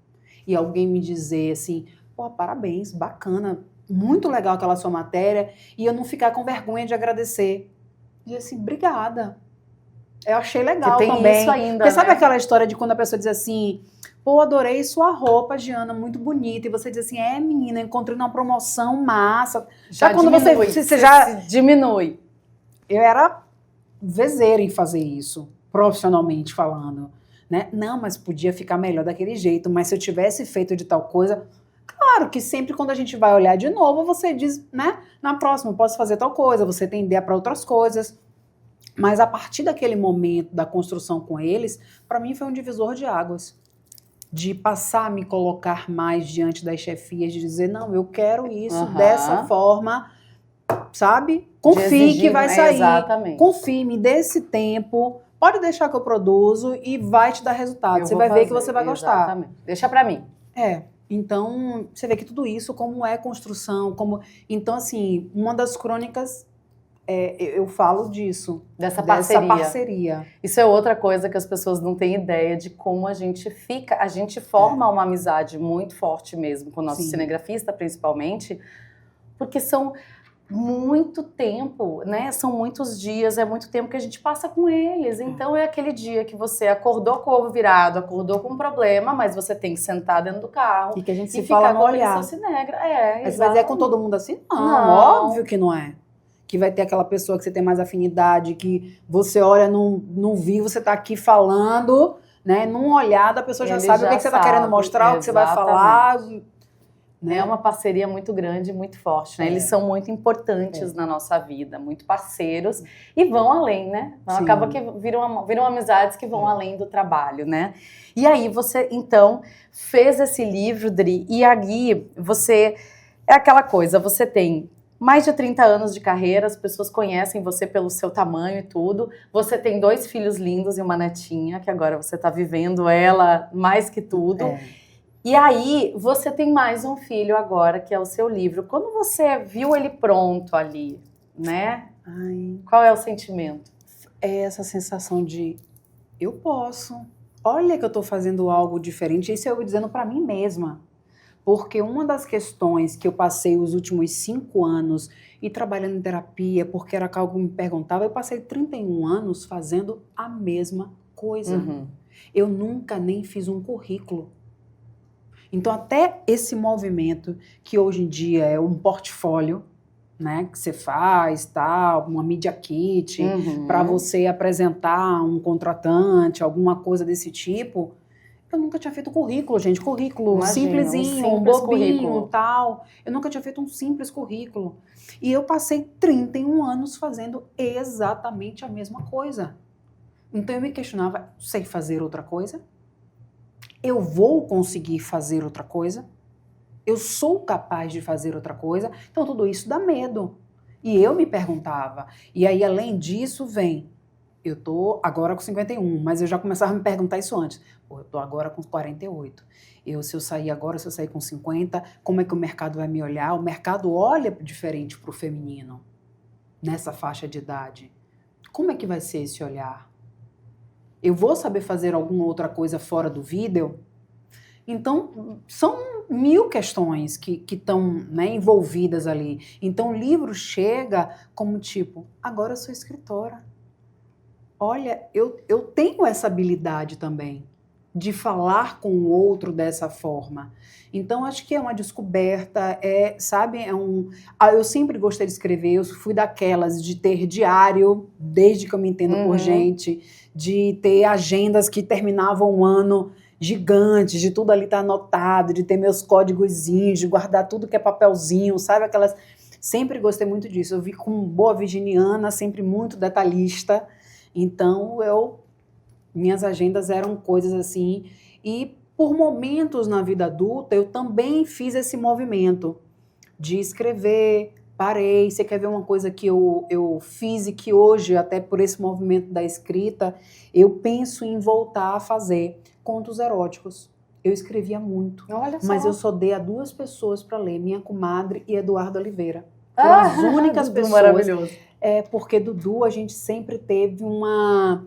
E alguém me dizer assim, parabéns, bacana, muito legal aquela sua matéria. E eu não ficar com vergonha de agradecer. Dizer assim, obrigada. Eu achei legal que tem também. Isso ainda, porque sabe aquela história de quando a pessoa diz assim, adorei sua roupa, Giana, muito bonita. E você diz assim, menina, encontrei numa promoção massa. Já quando diminui, você já diminui. Eu era vezeira em fazer isso, profissionalmente falando. Né? Não, mas podia ficar melhor daquele jeito. Mas se eu tivesse feito de tal coisa... Claro que sempre quando a gente vai olhar de novo, você diz, né? Na próxima, eu posso fazer tal coisa. Você tem ideia para outras coisas. Mas a partir daquele momento da construção com eles, para mim foi um divisor de águas. De passar a me colocar mais diante das chefias, de dizer, não, eu quero isso dessa forma, sabe? Confie que vai sair. Exatamente. Confie, me dê esse tempo, pode deixar que eu produzo e vai te dar resultado. Você vai ver que você vai gostar. Exatamente. Deixa para mim. Então, você vê que tudo isso, como é construção, Então, assim, uma das crônicas... eu falo disso. Dessa parceria. Isso é outra coisa que as pessoas não têm ideia de como a gente fica. A gente forma uma amizade muito forte mesmo com o nosso cinegrafista, principalmente, porque são muito tempo, né? São muitos dias, é muito tempo que a gente passa com eles. Então é aquele dia que você acordou com o ovo virado, acordou com um problema, mas você tem que sentar dentro do carro e que a gente se fala no olhar. Mas é com todo mundo assim? Não, óbvio que não é. Que vai ter aquela pessoa que você tem mais afinidade, que você olha, não viu, você tá aqui falando, né? Num olhar da pessoa já sabe o que você tá querendo mostrar, o que você vai falar. Né? É uma parceria muito grande, muito forte, né? Eles são muito importantes na nossa vida, muito parceiros e vão além, né? Então, acaba que viram amizades que vão além do trabalho, né? E aí você, então, fez esse livro, Dri, e aí você... É aquela coisa, você tem mais de 30 anos de carreira, as pessoas conhecem você pelo seu tamanho e tudo. Você tem 2 filhos lindos e uma netinha, que agora você está vivendo ela mais que tudo. E aí, você tem mais um filho agora, que é o seu livro. Quando você viu ele pronto ali, né? Qual é o sentimento? É essa sensação de, eu posso. olha que eu estou fazendo algo diferente. Isso eu dizendo para mim mesma. Porque uma das questões que eu passei os últimos 5 anos e trabalhando em terapia, porque era algo que me perguntava, eu passei 31 anos fazendo a mesma coisa. Uhum. Eu nunca nem fiz um currículo. Então, até esse movimento, que hoje em dia é um portfólio, né, que você faz, tal, uma media kit, para você apresentar um contratante, alguma coisa desse tipo, eu nunca tinha feito currículo, gente. Currículo simplesinho, um bobinho, currículo. Tal. Eu nunca tinha feito um simples currículo. E eu passei 31 anos fazendo exatamente a mesma coisa. Então eu me questionava, sei fazer outra coisa? Eu vou conseguir fazer outra coisa? Eu sou capaz de fazer outra coisa? Então tudo isso dá medo. E eu me perguntava. E aí, além disso, vem... Eu tô agora com 51, mas eu já começava a me perguntar isso antes. Pô, eu tô agora com 48. Se eu sair agora, se eu sair com 50, como é que o mercado vai me olhar? O mercado olha diferente pro feminino nessa faixa de idade. Como é que vai ser esse olhar? Eu vou saber fazer alguma outra coisa fora do vídeo? Então, são 1000 questões que estão, né, envolvidas ali. Então, o livro chega como tipo, agora eu sou escritora. Olha, eu tenho essa habilidade também de falar com o outro dessa forma. Então, acho que é uma descoberta, sabe? Eu sempre gostei de escrever, eu fui daquelas de ter diário, desde que eu me entendo por gente, de ter agendas que terminavam um ano gigantes, de tudo ali estar anotado, de ter meus códigozinhos, de guardar tudo que é papelzinho, sabe? Aquelas... Sempre gostei muito disso. Eu vi como boa virginiana, sempre muito detalhista. Então, minhas agendas eram coisas assim, e por momentos na vida adulta, eu também fiz esse movimento de escrever, parei. Você quer ver uma coisa que eu fiz e que hoje, até por esse movimento da escrita, eu penso em voltar a fazer contos eróticos. Eu escrevia muito, olha só. Mas eu só dei a 2 pessoas para ler, minha comadre e Eduardo Oliveira. Foram as únicas pessoas. Maravilhoso. Porque Dudu, a gente sempre teve uma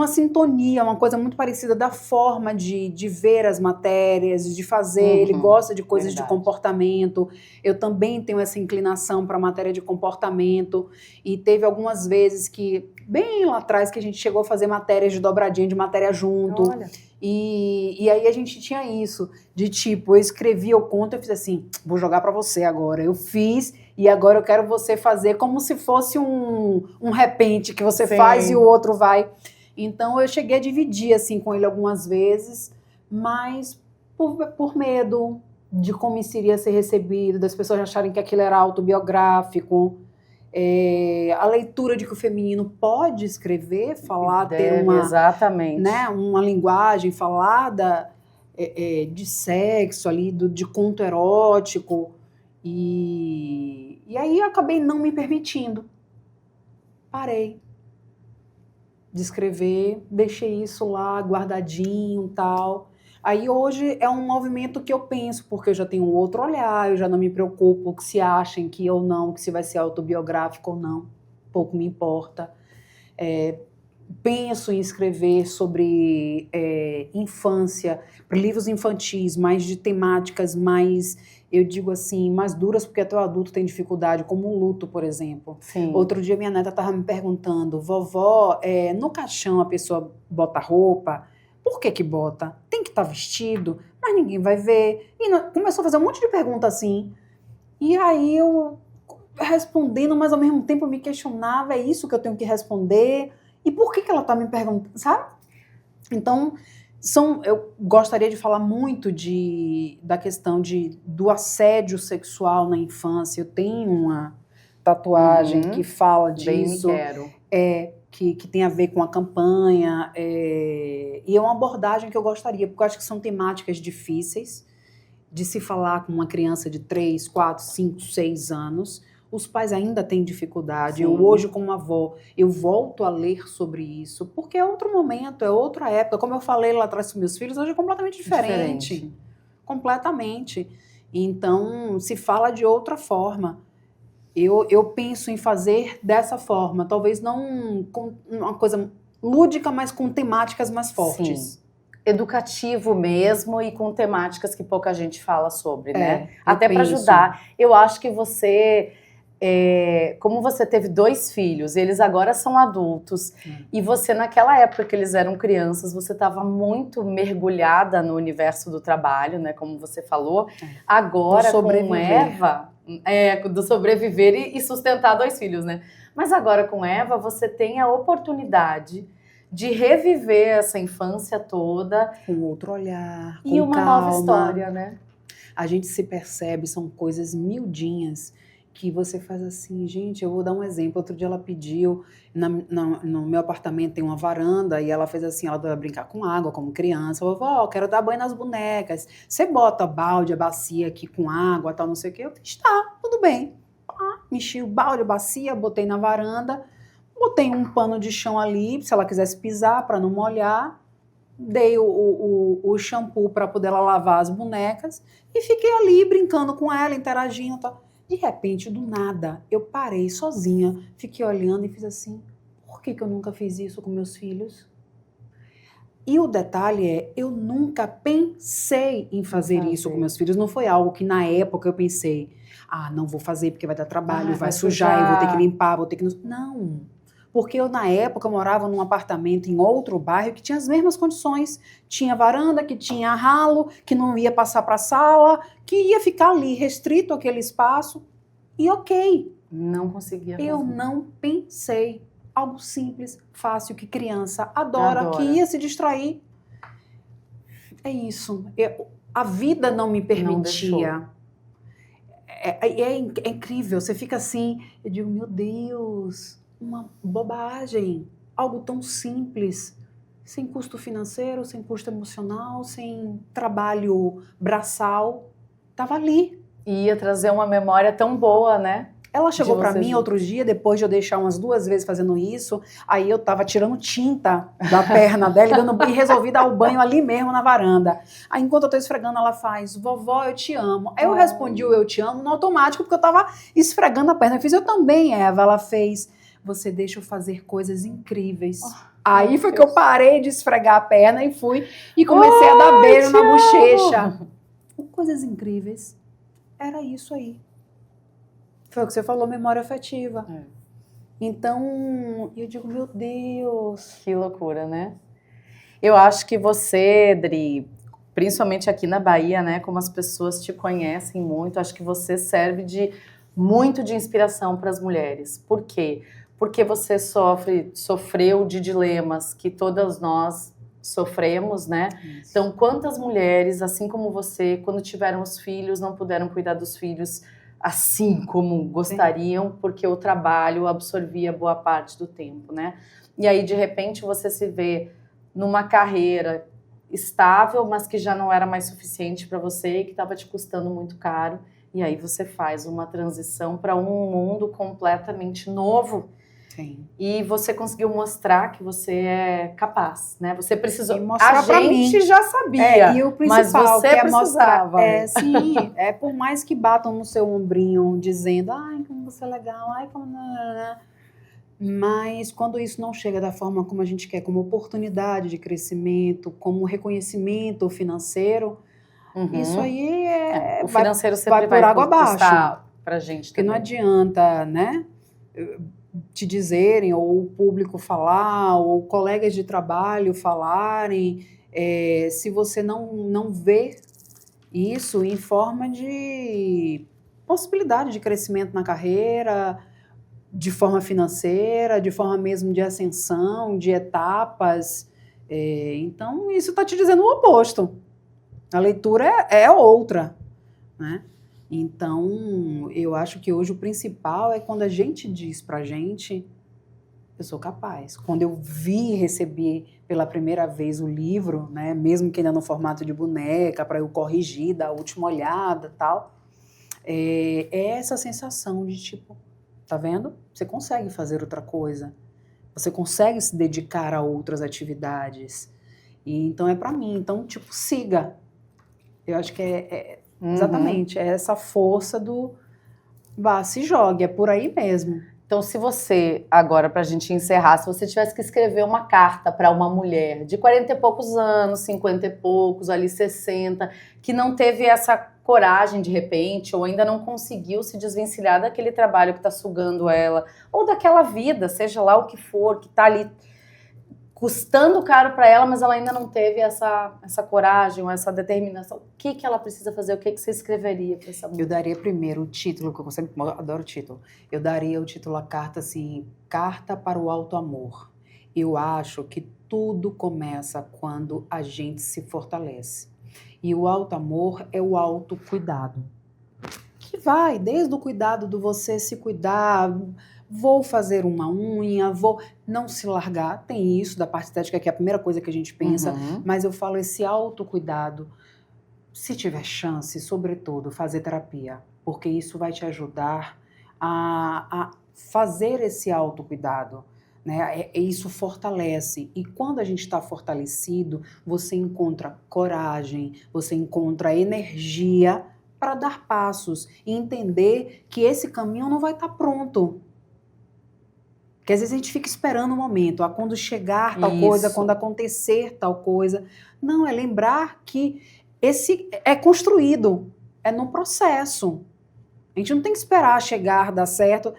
sintonia, uma coisa muito parecida da forma de ver as matérias, de fazer. Ele gosta de coisas de comportamento. Eu também tenho essa inclinação para a matéria de comportamento. E teve algumas vezes que, bem lá atrás, que a gente chegou a fazer matérias de dobradinha de matéria junto. Olha. E aí a gente tinha isso, de tipo, eu escrevia o conto e eu fiz assim, vou jogar para você agora. Eu fiz... E agora eu quero você fazer como se fosse um repente que você faz e o outro vai. Então eu cheguei a dividir assim com ele algumas vezes, mas por medo de como isso iria ser recebido, das pessoas acharem que aquilo era autobiográfico. A leitura de que o feminino pode escrever, falar, ter uma, exatamente. Né, uma linguagem falada de sexo ali, de conto erótico. E aí eu acabei não me permitindo. Parei de escrever, deixei isso lá guardadinho e tal. Aí hoje é um movimento que eu penso, porque eu já tenho um outro olhar, eu já não me preocupo que se achem que ou não, que se vai ser autobiográfico ou não, pouco me importa. Penso em escrever sobre infância, livros infantis, mais de temáticas mais, eu digo assim, mais duras, porque até o adulto tem dificuldade, como o luto, por exemplo. Sim. Outro dia minha neta estava me perguntando, vovó, no caixão a pessoa bota roupa, por que bota? Tem que estar vestido, mas ninguém vai ver. E começou a fazer um monte de pergunta assim. E aí eu respondendo, mas ao mesmo tempo eu me questionava, é isso que eu tenho que responder? E por que ela está me perguntando, sabe? Então, eu gostaria de falar muito da questão do assédio sexual na infância. Eu tenho uma tatuagem que fala disso. Bem me quero. Que tem a ver com a campanha. E é uma abordagem que eu gostaria, porque eu acho que são temáticas difíceis de se falar com uma criança de 3, 4, 5, 6 anos. Os pais ainda têm dificuldade. Eu hoje, como avó, eu volto a ler sobre isso, porque é outro momento, é outra época. Como eu falei lá atrás com meus filhos, hoje é completamente diferente. Completamente. Então, se fala de outra forma. Eu penso em fazer dessa forma. Talvez não com uma coisa lúdica, mas com temáticas mais fortes. Sim. educativo mesmo e com temáticas que pouca gente fala sobre, né? eu Até para penso. ajudar. Eu acho que você, como você teve 2 filhos, eles agora são adultos, e você naquela época que eles eram crianças, você estava muito mergulhada no universo do trabalho, né? Como você falou. Agora com Eva, do sobreviver e sustentar 2 filhos, né? Mas agora com Eva, você tem a oportunidade de reviver essa infância toda. Com outro olhar, e com uma calma. nova história, né? A gente se percebe, são coisas miudinhas que você faz assim, gente, eu vou dar um exemplo. Outro dia ela pediu, no meu apartamento tem uma varanda, e ela fez assim, ela vai brincar com água, como criança. Eu falei, vó, quero dar banho nas bonecas. Você bota balde, a bacia aqui com água, tal, não sei o quê. Eu fiz, tá, tudo bem. Enchi o balde, a bacia, botei na varanda, botei um pano de chão ali, se ela quisesse pisar, para não molhar. Dei o shampoo para poder ela lavar as bonecas e fiquei ali brincando com ela, interagindo e tal. De repente, do nada, eu parei sozinha, fiquei olhando e fiz assim, por que eu nunca fiz isso com meus filhos? E o detalhe é, eu nunca pensei em fazer isso com meus filhos. Não foi algo que na época eu pensei, não vou fazer porque vai dar trabalho, vai sujar, eu vou ter que limpar, vou ter que... Não, porque eu na época morava num apartamento em outro bairro que tinha as mesmas condições. Tinha varanda, que tinha ralo, que não ia passar para a sala, que ia ficar ali restrito aquele espaço. E ok. Não conseguia fazer. Eu não pensei. Algo simples, fácil, que criança adora, que ia se distrair. É isso. A vida não me permitia. É incrível. Você fica assim, eu digo, meu Deus, uma bobagem. Algo tão simples. Sem custo financeiro, sem custo emocional, sem trabalho braçal. Estava ali. E ia trazer uma memória tão boa, né? Ela chegou para mim outro dia, depois de eu deixar umas 2 vezes fazendo isso, aí eu tava tirando tinta da perna dela e resolvi dar o banho ali mesmo na varanda. Aí enquanto eu tô esfregando, ela faz, vovó, eu te amo. Aí eu respondi o eu te amo no automático, porque eu tava esfregando a perna. Eu fiz, eu também, Eva. Ela fez, você deixa eu fazer coisas incríveis. Aí foi que eu parei de esfregar a perna e fui e comecei a dar beijo na bochecha. Coisas incríveis. Era isso aí. Foi o que você falou, memória afetiva. Então, eu digo, meu Deus. Que loucura, né? Eu acho que você, Dri, principalmente aqui na Bahia, né, como as pessoas te conhecem muito, acho que você serve muito de inspiração para as mulheres. Por quê? Porque você sofreu de dilemas que todas nós sofremos, né? Isso. Então, quantas mulheres, assim como você, quando tiveram os filhos, não puderam cuidar dos filhos assim como gostariam, porque o trabalho absorvia boa parte do tempo, né? E aí, de repente, você se vê numa carreira estável, mas que já não era mais suficiente para você e que estava te custando muito caro. E aí você faz uma transição para um mundo completamente novo. Sim. E você conseguiu mostrar que você é capaz, né? Você precisou. A gente já sabia, e o principal, mas você que precisava. Sim, por mais que batam no seu ombrinho dizendo, ai, como você é legal, ai, como... Mas quando isso não chega da forma como a gente quer, como oportunidade de crescimento, como reconhecimento financeiro, isso aí o financeiro sempre vai por água abaixo pra gente. Porque não adianta, né? Te dizerem, ou o público falar, ou colegas de trabalho falarem, se você não vê isso em forma de possibilidade de crescimento na carreira, de forma financeira, de forma mesmo de ascensão, de etapas. Então, isso está te dizendo o oposto. A leitura é outra, né? Então, eu acho que hoje o principal é quando a gente diz pra gente, eu sou capaz. Quando eu vi e recebi pela primeira vez o livro, né, mesmo que ainda no formato de boneca, para eu corrigir, dar a última olhada e tal, é essa sensação de tipo, tá vendo? Você consegue fazer outra coisa. Você consegue se dedicar a outras atividades. E, então, é pra mim. Então, tipo, siga. Eu acho que exatamente, é essa força do se jogue, é por aí mesmo. Então, se você, agora pra gente encerrar, se você tivesse que escrever uma carta para uma mulher de 40 e poucos anos, 50 e poucos, ali 60, que não teve essa coragem de repente, ou ainda não conseguiu se desvencilhar daquele trabalho que está sugando ela, ou daquela vida, seja lá o que for, que está ali custando caro para ela, mas ela ainda não teve essa coragem ou essa determinação. O que ela precisa fazer? O que você escreveria para essa mulher? Eu daria primeiro o título, que eu sempre adoro o título. Eu daria o título à carta assim, Carta para o Alto Amor. Eu acho que tudo começa quando a gente se fortalece. E o alto amor é o autocuidado. Que vai desde o cuidado do você se cuidar, vou fazer uma unha, vou não se largar. Tem isso da parte estética, que é a primeira coisa que a gente pensa, mas eu falo esse autocuidado. Se tiver chance, sobretudo, fazer terapia, porque isso vai te ajudar a fazer esse autocuidado, né? Isso fortalece. E quando a gente está fortalecido, você encontra coragem, você encontra energia para dar passos e entender que esse caminho não vai estar pronto. Porque às vezes a gente fica esperando o momento, quando chegar tal coisa, quando acontecer tal coisa. Não, é lembrar que esse é construído, é no processo. A gente não tem que esperar chegar, dar certo,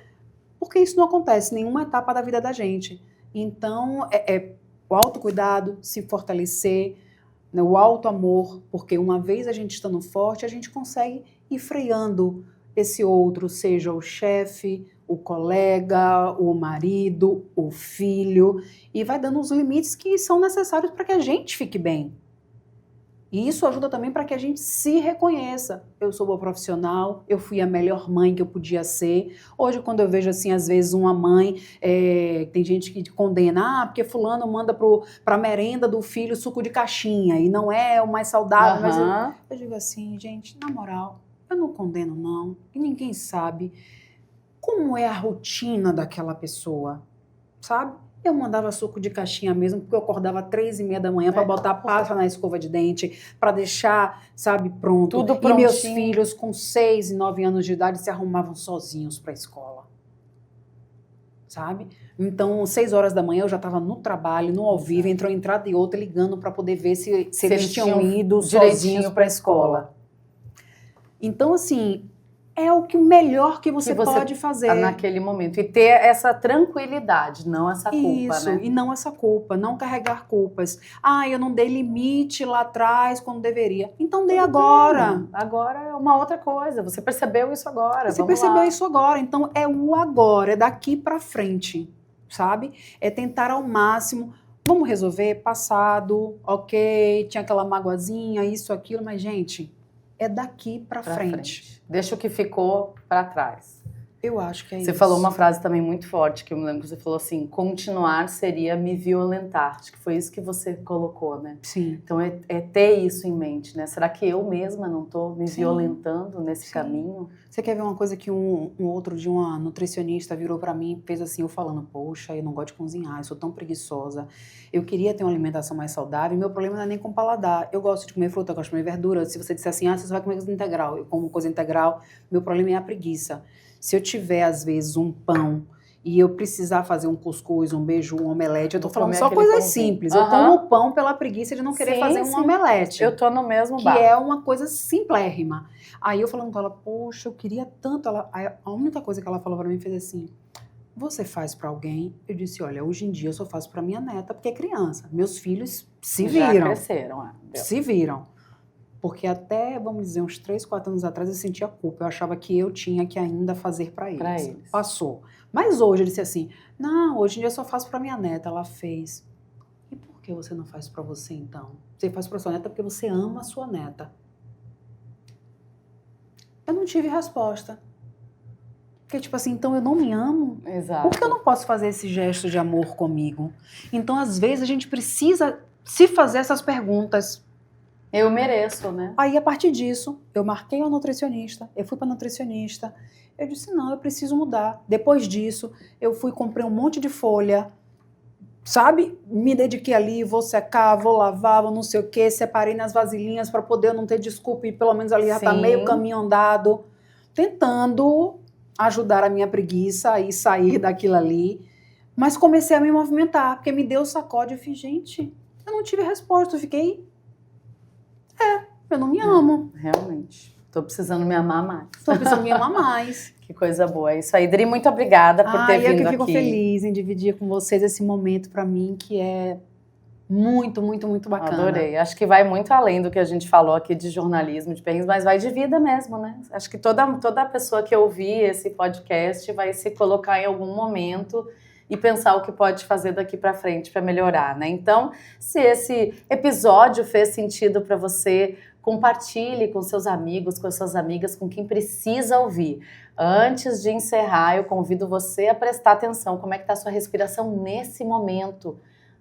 porque isso não acontece em nenhuma etapa da vida da gente. Então, o autocuidado, se fortalecer, né, o auto-amor, porque uma vez a gente estando forte, a gente consegue ir freando esse outro, seja o chefe, o colega, o marido, o filho, e vai dando os limites que são necessários para que a gente fique bem. E isso ajuda também para que a gente se reconheça. Eu sou boa profissional, eu fui a melhor mãe que eu podia ser. Hoje, quando eu vejo, assim, às vezes uma mãe, tem gente que condena, porque fulano manda para a merenda do filho suco de caixinha, e não é o mais saudável. Mas eu digo assim, gente, na moral, eu não condeno não, e ninguém sabe como é a rotina daquela pessoa, sabe? Eu mandava suco de caixinha mesmo, porque eu acordava 3h30 da manhã para botar pasta na escova de dente, para deixar, sabe, pronto. Tudo prontinho. E meus filhos, com 6 e 9 anos de idade, se arrumavam sozinhos para a escola, sabe? Então, 6 horas da manhã eu já estava no trabalho, no ao vivo, entrou entrada e outra, ligando para poder ver se eles tinham ido sozinhos para a escola. Então, assim, é o que melhor que você pode fazer naquele momento. E ter essa tranquilidade, não essa culpa, isso, né? E não essa culpa, não carregar culpas. Eu não dei limite lá atrás quando deveria. Então dê agora. Agora é uma outra coisa. Você percebeu isso agora. Você percebeu isso agora. Então é o agora, é daqui pra frente, sabe? É tentar ao máximo. Vamos resolver passado, ok, tinha aquela magoazinha, isso, aquilo, mas gente, é daqui pra frente. Deixa o que ficou pra trás. Eu acho que é isso. Você falou uma frase também muito forte, que eu me lembro que você falou assim, continuar seria me violentar. Acho que foi isso que você colocou, né? Sim. Então é ter isso em mente, né? Será que eu mesma não tô me violentando nesse caminho? Você quer ver uma coisa que um outro de uma nutricionista virou pra mim e fez assim, eu falando, poxa, eu não gosto de cozinhar, eu sou tão preguiçosa, eu queria ter uma alimentação mais saudável, e meu problema não é nem com paladar, eu gosto de comer fruta, eu gosto de comer verdura, se você disser assim, você vai comer coisa integral, eu como coisa integral, meu problema é a preguiça. Se eu tiver, às vezes, um pão e eu precisar fazer um cuscuz, um beiju, um omelete, eu tô falando só coisas simples. Eu tomo o pão pela preguiça de não querer fazer um omelete. Eu tô no mesmo bar. Que é uma coisa simplérrima. Aí eu falando com ela, poxa, eu queria tanto. A única coisa que ela falou pra mim fez assim, você faz pra alguém? Eu disse, olha, hoje em dia eu só faço pra minha neta, porque é criança. Meus filhos se viram. Já cresceram. Se viram. Porque até, vamos dizer, uns 3, 4 anos atrás eu sentia culpa. Eu achava que eu tinha que ainda fazer para eles. Passou. Mas hoje ele disse assim, não, hoje em dia eu só faço para minha neta. Ela fez. E por que você não faz para você então? Você faz para sua neta porque você ama a sua neta. Eu não tive resposta. Porque tipo assim, então eu não me amo? Exato. Por que eu não posso fazer esse gesto de amor comigo? Então às vezes a gente precisa se fazer essas perguntas. Eu mereço, né? Aí, a partir disso, eu marquei uma nutricionista, eu fui para nutricionista, eu disse, não, eu preciso mudar. Depois disso, eu fui, comprei um monte de folha, sabe? Me dediquei ali, vou secar, vou lavar, vou não sei o quê, separei nas vasilhinhas para poder não ter desculpa e pelo menos ali já tá meio caminho andado, tentando ajudar a minha preguiça e sair daquilo ali. Mas comecei a me movimentar, porque me deu sacode. Eu fiz, gente, eu não tive resposta. Eu fiquei, eu não me amo. Realmente. Tô precisando me amar mais. Tô precisando me amar mais. Que coisa boa. É isso aí. Dri, muito obrigada por ter vindo aqui. Eu que fico feliz em dividir com vocês esse momento, para mim, que é muito, muito, muito bacana. Adorei. Acho que vai muito além do que a gente falou aqui de jornalismo, de perrengues, mas vai de vida mesmo, né? Acho que toda pessoa que ouvir esse podcast vai se colocar em algum momento e pensar o que pode fazer daqui para frente para melhorar, né? Então, se esse episódio fez sentido para você, compartilhe com seus amigos, com suas amigas, com quem precisa ouvir. Antes de encerrar, eu convido você a prestar atenção como é que está a sua respiração nesse momento.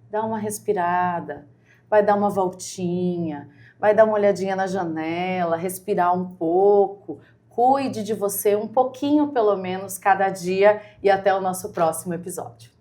Dá uma respirada, vai dar uma voltinha, vai dar uma olhadinha na janela, respirar um pouco. Cuide de você um pouquinho, pelo menos, cada dia, e até o nosso próximo episódio.